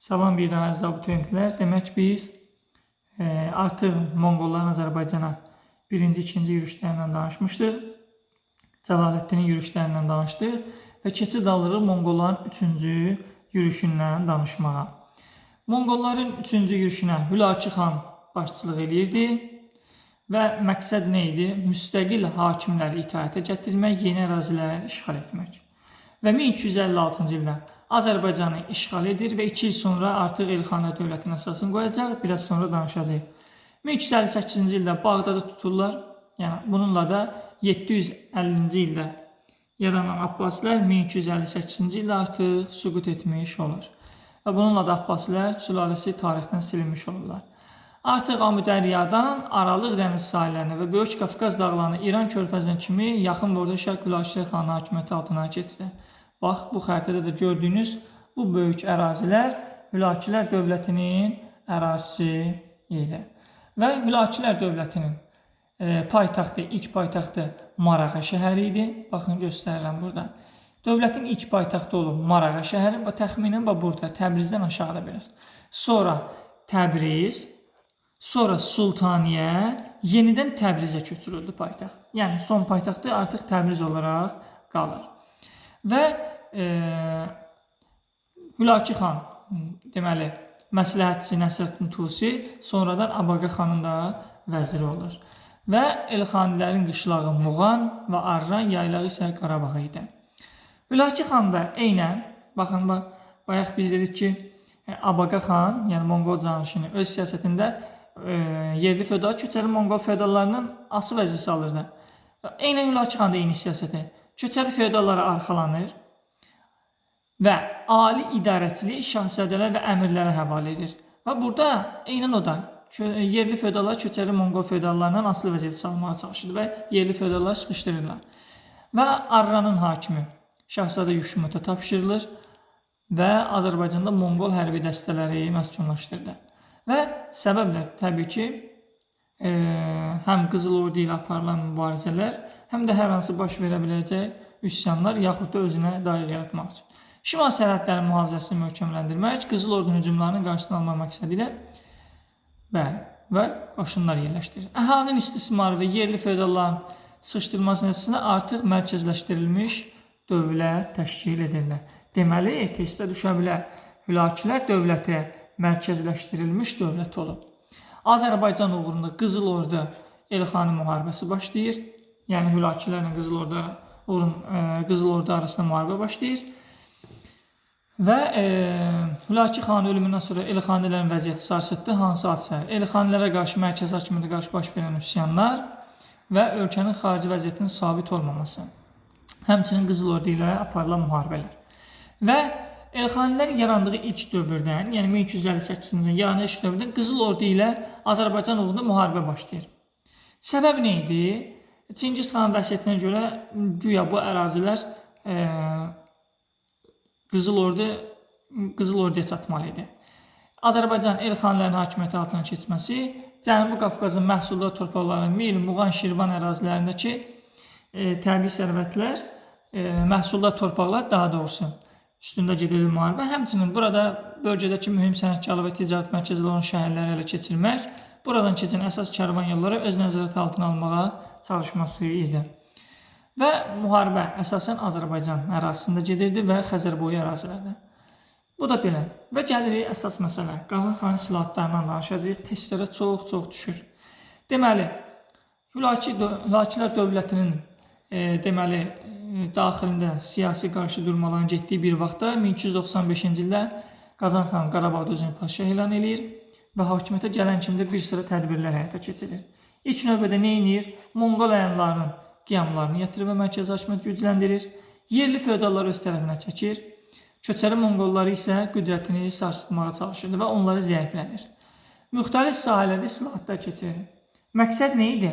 Salam bir daha əziz abituriyentlər. Demək biz artıq Monqolların Azərbaycana birinci, ikinci yürüşlərindən danışmışdıq. Cəlaləddinin yürüşlərindən danışdıq və keçid alırıq Monqolların üçüncü yürüşündən danışmağa. Monqolların üçüncü yürüşünə Hülakü xan başçılıq edirdi və məqsəd nə idi? Müstəqil hakimləri itaətə gətirmək, yeni əraziləri işğal etmək. Və 1256-cı ildə Azərbaycanı işğal edir və 2 il sonra artıq Elxanilər dövlətinin əsasını qoyacaq. Biraz sonra danışacağıq. 1258-ci ildə Bağdadı tuturlar. Yəni bununla da 750-ci ildə yaranan Abbasilər 1258-ci ildə artıq süqut etmiş olur. Və bununla da Abbasilər sülaləsi tarixdən silinmiş olurlar. Artıq Amudəryadan Aralıq dəniz sahillərinə və Böyük Qafqaz dağlarına İran körfəzinə kimi yaxın və orta şərq Hülakü xanın hakimiyyəti altına keçdi. Bax, bu xəritədə də gördüyünüz bu böyük ərazilər Hülakülər dövlətinin ərazisi idi. Və Hülakülər dövlətinin paytaxtı, ilk paytaxtı Marağa şəhəri idi. Baxın, göstərirəm burada. Dövlətin ilk paytaxtı olub Marağa şəhəri və təxminən burada, Təbrizdən aşağıda biraz. Sonra Təbriz, sonra Sultaniyə, yenidən Təbrizə köçürüldü paytaxt. Yəni son paytaxtı artıq Təbriz olaraq qalır. Və Hülakü xan, deməli, məsləhətçi Nəsrəddin Tusi sonradan Abaqa xanın da vəziri olur. Və Elxanilərin qışlağı Muğan və Arran, yaylağı isə Qarabağ idi. Hülakü xan da eynən, baxın, bayaq biz dedik ki, Abaqa xan, yəni Monqol canişini öz siyasətində yerli feodal köçəri Monqol feodallarının asıl vəzifəsi alırdı. Eynən Hülakü xan da eyni siyasəti. Köçəri feodallara arxalanır və ali idarəçiliyi şahzadələr və əmirlərə həvalə edir. Və burada eynən o da yerli feodallar köçəri Monqol feodallarından asılı vəziyyətə salmağa çalışır və yerli feodallar sıxışdırırlar. Və Arranın hakimi Şahzadə Yuşmuta tapşırılır və Azərbaycanda Monqol hərbi dəstələri məskunlaşdırdı. Və səbəb də təbii ki, həm Qızıl Ordu ilə aparılan mübarizələr, həm də hər hansı baş verə biləcək üsyanlar yaxud da özünə dair yaratmaq üçün. Şimal sərhədlərin mühafizəsini möhkəmləndirmək, Qızıl Ordunun hücumlarının qarşısını almaq məqsədi ilə və qoşunlar yerləşdirir. Əhalinin istismarı və yerli feodalların sıxışdırılması nəticəsində artıq mərkəzləşdirilmiş dövlət təşkil edirlər. Deməli, testdə düşə bilər, Hülakülər dövləti mərkəzləşdirilmiş dövlət olub. Azərbaycan uğrunda Qızıl Ordu Elxani müharibəsi başlayır. Yəni Hülakülərlə Qızıl Ordu arasında müharibə başlayır. Və Hülakü xanın ölümündən sonra Elxanilərin vəziyyəti sarsıtdı. Hansı hadisələr? Elxanilərə qarşı mərkəzi hakimiyyətə qarşı baş verən üsyanlar və ölkənin xarici vəziyyətinin sabit olmaması. Həmçinin Qızıl Ordu ilə aparılan müharibələr. Və Elxanilərin yarandığı ilk dövrdən, yəni 1258-ci ilin yarandığı ilk dövrdən Qızıl Ordu ilə Azərbaycan uğrunda müharibə başlayır. Səbəb nə idi? Çingiz xanın vəsiyyətinə görə güya bu ərazilər Qızıl Orduya çatmalı idi. Azərbaycan Elxanilərin hakimiyyəti altına keçməsi Cənubi Qafqazın məhsuldar torpaqları Mil, Muğan, Şirvan ərazilərindəki təbii sərvətlər, məhsuldar torpaqlar daha doğrusu üstündə gedirdi müharibə. Həmçinin burada bölgədəki mühüm sənətkarlıq və ticarət mərkəzləri olan şəhərləri ələ keçirmək, buradan keçən əsas kərvan yolları öz nəzarət altına almağa çalışması idi. Və müharibə əsasən Azərbaycan ərazisində gedirdi və Xəzərboyu ərazilərdə. Bu da belə. Və gəlirik əsas məsələ. Qazan xanın silahlarından danışacağıq. Testlərə çox düşür. Deməli, Hülakülər dövlətinin daxilində siyasi qarşıdurmaların getdiyi bir vaxtda 1295-ci ildə Qazan xan Qarabağda özünü padşah elan edir və hakimiyyətə gələn kimi də bir sıra tədbirlər həyata keçirir. İlk növbədə nə edir? Monqol əyanlarının qiyamlarını yatırır və mərkəzi hakimiyyəti gücləndirir. Yerli feodalları öz tərəfinə çəkir. Köçəri Monqolları isə qüdrətini sarsıtmağa çalışırdı və onları zəiflədir. Müxtəlif sahələrdə islahatlar keçirir. Məqsəd nə idi?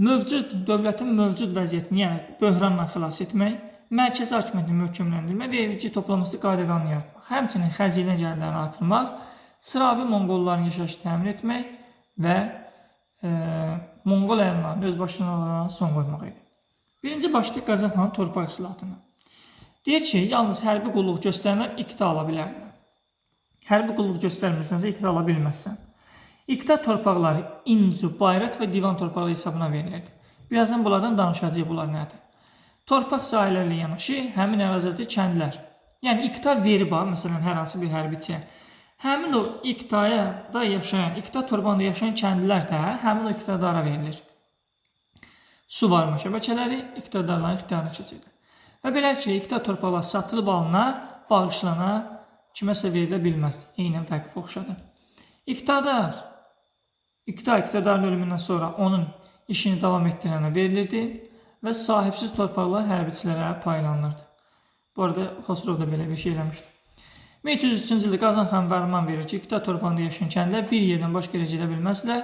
Dövlətin mövcud vəziyyətini, yəni böhranla xilas etmək, mərkəzi hakimiyyətini möhkəmləndirmək və vergi toplaması qayda-qanunu yaratmaq, həmçinin xəzinə gəlirlərini artırmaq, sıravi Monqolların yaşayışı təmin etmək və Monqol əyanlarının öz başına son qoymaq idi. Birinci başlayıq Qazan xanın torpaq islahatına. Deyir ki, yalnız hərbi qulluq göstərənlər iqta ala bilərdilər. hərbi qulluq göstərmirsənsə iqta ala bilməzsən. İqta torpaqları İncu, Bayraq və Divan torpağı hesabına verilirdi. Birazdan bunlardan danışacağıq, bunlar nədir? Torpaq sahələrlə yanaşı həmin ərazidə kəndlər. Yəni iqta verib, məsələn, hər hansı bir hərbiçiyə. Həmin o iqtaya da yaşayan, iqta torpağında yaşayan kəndlilər də həmin o iqtidara verilir. Su varma şəbəkələri iqtidarların ixtiyarına keçirilir. Və beləliklə iqta torpaqlar satılıb alına, bağışlana, kiməsə verilə bilməz. Eynən fərqi oxşadır. İqtidarın ölümündən sonra onun işini davam etdirənə verilirdi və sahibsiz torpaqlar hərbiçilərə paylanırdı. Bu arada Xosrov da belə bir şey eləmişdi. 1303-cü ildə Qazan xan fərman verir ki, iqta torpağında yaşayan kəndlər bir yerdən başqa yerə gedə bilməzlər.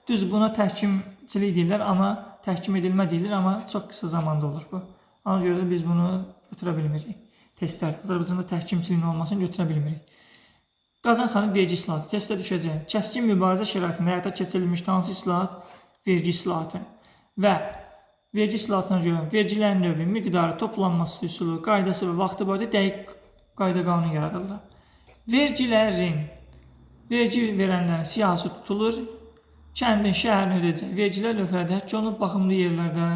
Düz buna təhkimçilik deyirlər, amma təhkim edilmə deyilir, amma çox qısa zamanda olur bu. Ona görə də biz bunu götürə bilmirik. Testlər, Azərbaycanda təhkimçiliyin olmasını götürə bilmirik. Qazan xanın vergi islahatı testə düşəcək. Kəskin mübarizə şəraitində həyata keçirilmiş hansı islahat? Vergi islahatı. Və vergi islahatına görə vergilərin növü, miqdarı, toplanması üsulu, qaydası və vaxtı barədə dəqiq qayda qanun yaradıldı. Vergi verənlərin siyahısı tutulur, kəndin, şəhərin ödəyəcək vergilər lövhələrdə həkk olunub, baxımlı yerlərdə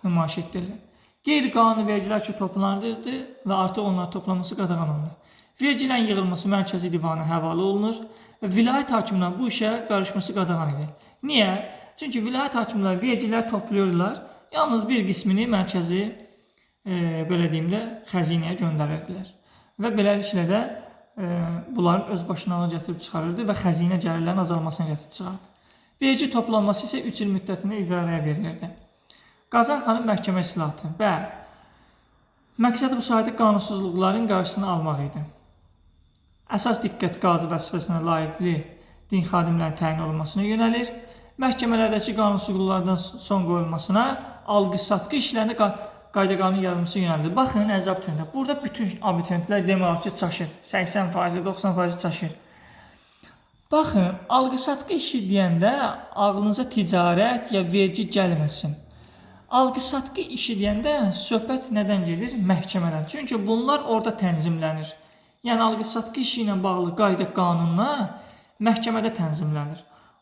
nümayiş etdirilir. Qeyri-qanuni vergilər ki, toplanırdı və artıq onların toplanması qadağan olunur. Vergilərin yığılması mərkəzi divana həvalə olunur və vilayət hakimindən bu işə qarışması qadağan edir. Niyə? Çünki vilayət hakimləri vergilər toplayırlar, yalnız bir qismini mərkəzi, belə deyim də, xəzinəyə göndərirdilər. Və beləliklə də bunların öz başınalığı gətirib çıxarırdı və xəzinə gəlirlərin azalmasına gətirib çıxarırdı. Vergi toplanması isə 3 il müddətində icarəyə verilirdi. Qazan xanın məhkəmə islahatı. Bəli, məqsədi bu sayda qanunsuzluqların qarşısını almaq idi. Əsas diqqət qazi vəzifəsinə layiqli din xadimlərinin təyin olunmasına yönəlir. Məhkəmələrdəki qanunsuzluqlardan son qoyulmasına, alqı-satqı işlərində qayda-qanun yaradılması yönəldir. Baxın, əziz abituriyentlər, burada bütün abituriyentlər demək olar ki, çaşır. 80%, 90% çaşır. Baxın, alqı-satqı işi deyəndə ağlınıza ticarət ya vergi gəlməsin. Alqı-satqı işi deyəndə söhbət nədən gedir? Məhkəmədən. Çünki bunlar orada tənzimlənir. Yəni, alqı-satqı işi ilə bağlı qayda-qanunlar məhkəmədə tənzimlənir.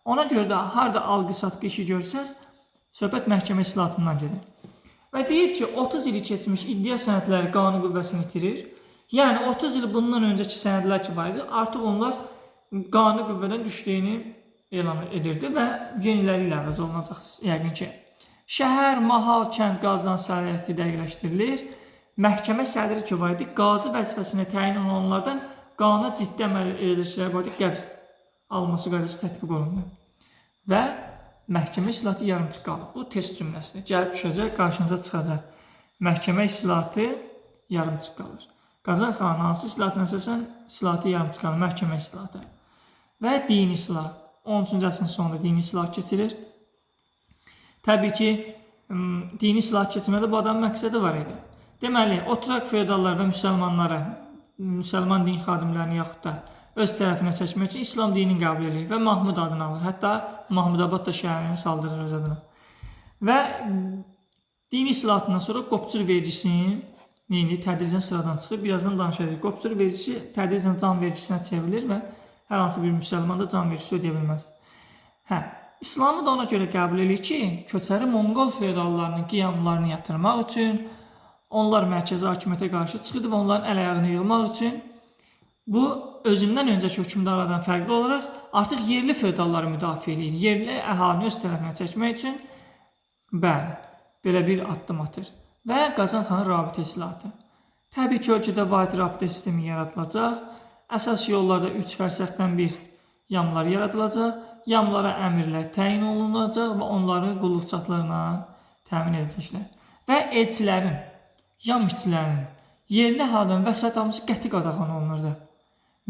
Ona görə də harada alqı-satqı işi görsəz, söhbət məhkəmə islahatından gedir. Və deyir ki, 30 ili keçmiş iddia sənədləri qanun qüvvəsini itirir. Yəni, 30 il bundan öncəki sənədlər ki var idi, artıq onlar qanun qüvvədən düşdüyünü elan edirdi və yeniləri ilə əvəz olunacaq, yəqin ki. Şəhər, mahal, kənd qazıdan səlahiyyəti dəqiqləşdirilir. Məhkəmə sədri ki var idi, qazi vəzifəsinə təyin olunanlardan qanuna ciddi əməl edəcəkləri barədə qəbz alması qaydası tətbiq olundu. Və məhkəmə islahatı yarımçıq qalır. Bu test cümləsidir. Gəlib düşəcək, qarşınıza çıxacaq. Məhkəmə islahatı yarımçıq qalır. Qazan xanın hansı islahatına əsasən islahatı yarımçıq qalır? Məhkəmə islahatı. Və dini islahat. 13-cü əsrin sonunda dini islahat keçirir. Təbii ki, dini islahat keçirmədə bu adamın məqsədi var idi. Deməli, oturaq feodallar və müsəlmanları, müsəlman din xadimlərini yaxud da öz tərəfinə çəkmək üçün İslam dinini qəbul edir və Mahmud adını alır. Hətta Mahmudabad da şəhərini saldırır öz adına. Və dini islahatından sonra qopçur vergisini tədricən sıradan çıxır. Birazdan danışacağıq. Qopçur vergisi tədricən can vergisinə çevrilir və hər hansı bir müsəlman da can vergisi ödəyə bilməz. İslamı da ona görə qəbul edir ki, köçəri Monqol feodallarının qiyamlarını yatırmaq üçün, onlar mərkəzi hakimiyyətə qarşı çıxırdı və onların əl-ayağını yığmaq üçün bu, özündən öncəki hökmdarlardan fərqli olaraq artıq yerli feodalları müdafiə edir. Yerli əhalini öz tərəfinə çəkmək üçün bəli, belə bir addım atır. Və Qazan xanın rabitə islahatı. Təbii ki, ölkədə vahid rabitə sistemi yaradılacaq. Əsas yollarda 3 fərsəxdən bir yamlar yaradılacaq. Yamlara əmirlər təyin olunacaq və onları qulluqçatlarla təmin edəcəklər. Və elçilərin, yam işçilərinin, yerli əhalinin vəsait alması qəti qadağan olunurdu.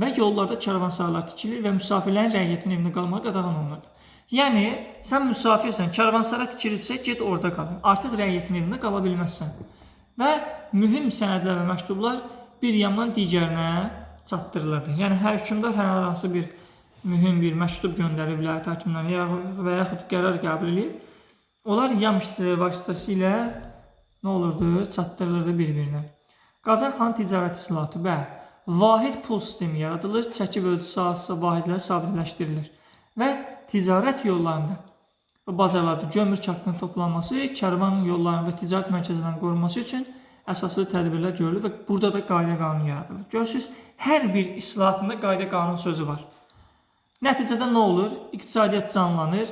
Və yollarda karvansaralar tikilir və müsafirlərin rəiyyətin evində qalmağı qadağan olunurdu. Yəni, sən müsafirsən, karvansara tikilibsə, get orada qalın. Artıq rəiyyətin evində qala bilməzsən. Və mühüm sənədlər və məktublar bir yamdan digərinə çatdırılırdı. Yəni, hər hökmdar hər hansı bir mühüm bir məktub göndərir vilayət hakimlərinə və yaxud qərar qəbul edib, onlar yam işçiləri vasitəsilə nə olurdu? Çatdırılırdı bir-birinə. Qazan xanın ticarət islahatı. Bəli, vahid pul sistemi yaradılır, çəki və ölçü sahəsi vahidləri sabitləşdirilir və ticarət yollarında və bazarlarda gömrük haqqının toplanması, kərvan yollarının və ticarət mərkəzlərinin qorunması üçün əsaslı tədbirlər görülür və burada da qayda qanun yaradılır. Görürsünüz, hər bir islahatında qayda qanun sözü var. Nəticədə nə olur? İqtisadiyyat canlanır,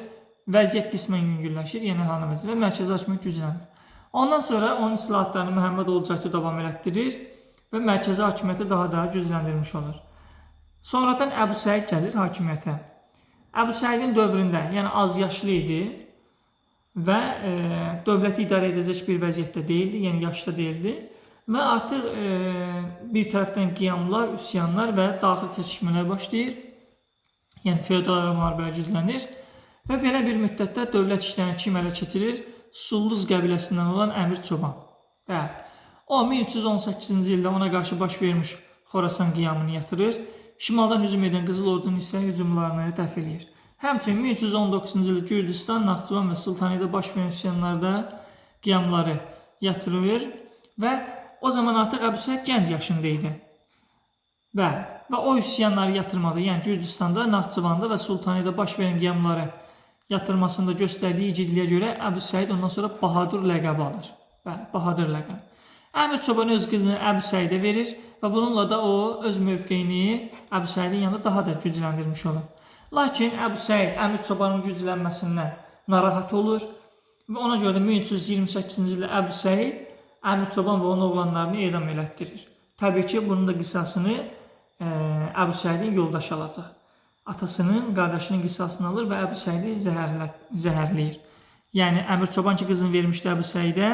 vəziyyət qismən yüngülləşir, yeni halımız və mərkəzi hakimiyyət güclənir. Ondan sonra onun islahatlarını Məhəmməd Oğlu Cəfər davam elətdirir və mərkəzi hakimiyyəti daha gücləndirmiş olur. Sonradan Əbu Səid gəlir hakimiyyətə. Əbu Səidin dövründə, yəni az yaşlı idi və dövləti idarə edəcək bir vəziyyətdə deyildi, yəni yaşda deyildi və artıq bir tərəfdən qiyamlar, üsyanlar və daxil çəkişmələr başlayır, yəni feodal müharibələr güclənir və belə bir müddətdə dövlət işlərini kim ələ keçirir? Sulluz qəbiləsindən olan Əmir Çoban. Bəli. O 1318-ci ildə ona qarşı baş vermiş Xorasan qiyamını yatırır. Şimaldan hücum edən Qızıl Ordunun isə hücumlarını dəf eləyir. Həmçinin 1319-cu ildə Gürcüstan, Naxçıvan və Sultaniyədə baş verən üsyanlarda qiyamları yatırılır və o zaman artıq Əbu Səid gənc yaşında idi. Bəli. Və o üsyanları yatırmadı. Yəni Gürcüstanda, Naxçıvanda və Sultaniyədə baş verən qiyamları yatırmasında göstərdiyi igidliyə görə Əbu Səid ondan sonra Bahadur ləqəbi alır. Bəli, Bahadur ləqəbi. Əmir Çoban öz qızını Əbu Səidə verir və bununla da o öz mövqeyini Əbu Səidin yanında daha da gücləndirmiş olur. Lakin Əbu Səid Əmir Çobanın güclənməsindən narahat olur və ona görə də 1328-ci ildə Əbu Səid Əmir Çoban və onun oğlanlarını edam elətdirir. Təbii ki, bunun da qisasını Əbu Səidin yoldaşı alacaq. Atasının, qardaşının qisasını alır və Əbu Səidi zəhərləyir. Yəni, Əmir Çoban ki, qızını vermişdi Əbu Səidə,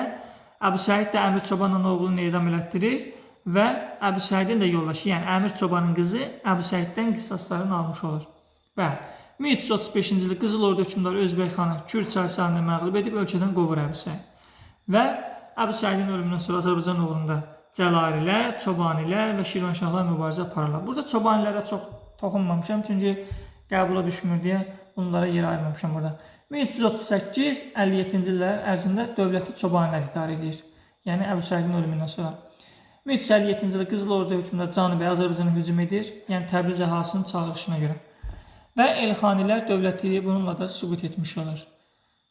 Əbu Səid də Əmir Çobanla oğlunu edam elətdirir və Əbu Səidin də yoldaşı, yəni Əmir Çobanın qızı Əbu Səiddən qisaslarını almış olur. Bəli, 1335-ci ildə Qızıl Ordu hökmdarı Özbək xanı Kür çayı sahilində məğlub edib ölkədən qovur Əbu Səid. Və Əbu Səidin ölümündən sonra Azərbaycan uğrunda Cəlalilər, Çobanilər və Şirvanşahlar mübarizə aparırlar. Burada Çobanilərə çox toxunmamışam, çünki qəbula düşmür deyə bunlara yer ayırmamışam burada. 1338-57-ci illər ərzində dövləti Çobanilər idarə edir. Yəni Əbu Səidin ölümündən sonra. 1357-ci ildə Qızıl Ordu hökmdarı Canı bəy Azərbaycana hücum edir, yəni Təbriz əhalisinin çağırışına görə. Və Elxanilər dövləti bununla da sübut etmiş olur.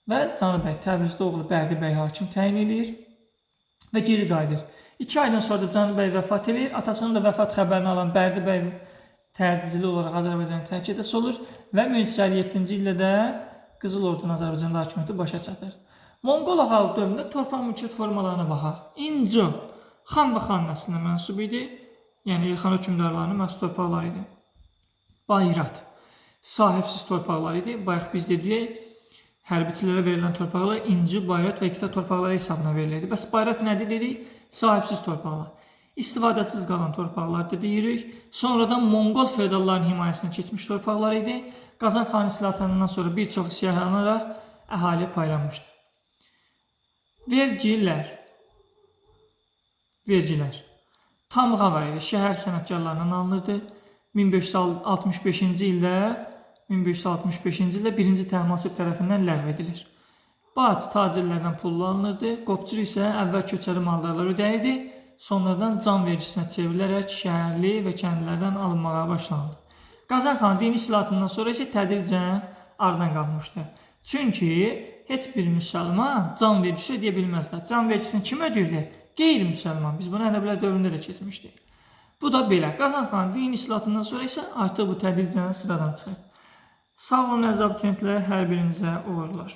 Və Canı bəy Təbrizdə oğlu Bərdi bəy hakim təyin edir və geri qayıdır. 2 aydan sonra da Canı bəy vəfat edir. Atasının da vəfat xəbərini alan Bərdi bəy tədricili olaraq Azərbaycanın tərk edəsi olur və 1357-ci ildə də Qızıl Ordunun Azərbaycanda hakimiyyəti başa çatır. Monqol xalq dövründə torpaq mülkiyyət formalarına baxaq. İncu, xan və xan nəslinə mənsub idi, yəni Elxan hökmdarlarının məhz torpaqları idi. Bayrat, sahibsiz torpaqlar idi. Bayaq biz dedik, hərbiçilərə verilən torpaqlar İnci, Bayrat və İqta torpaqları hesabına verilirdi. Bəs Bayrat nədir dedik? Sahibsiz torpaqlar. İstifadəsiz qalan torpaqlar deyirik. Sonradan Monqol feodalların himayəsinə keçmiş torpaqlar idi. Qazan xan islahatından sonra bir çox siyahlanaraq əhaliyə paylanmışdı. Vergilər. Tamğa var idi. Şəhər sənətkarlarından alınırdı. 1565-ci ildə birinci Təhmasib tərəfindən ləğv edilir. Bac tacirlərdən pullu alınırdı. Qopçur isə əvvəl köçəri maldarlar ödəyirdi. Sonradan can vergisinə çevrilərək şəhərli və kəndlərdən alınmağa başlandı. Qazan xan dini islahatından sonra isə tədricən aradan qalmışdı. Çünki heç bir müsəlman can vergisi ödəyə bilməzdi. Can vergisini kim ödəyirdi? Qeyri-müsəlman. Biz bunu ərəblər dövründə də keçmişdik. Bu da belə. Qazan xan dini islahatından sonra isə artıq bu tədricən sıradan çıxır. Sağ olun əziz abituriyentlər, hər birinizə uğurlar.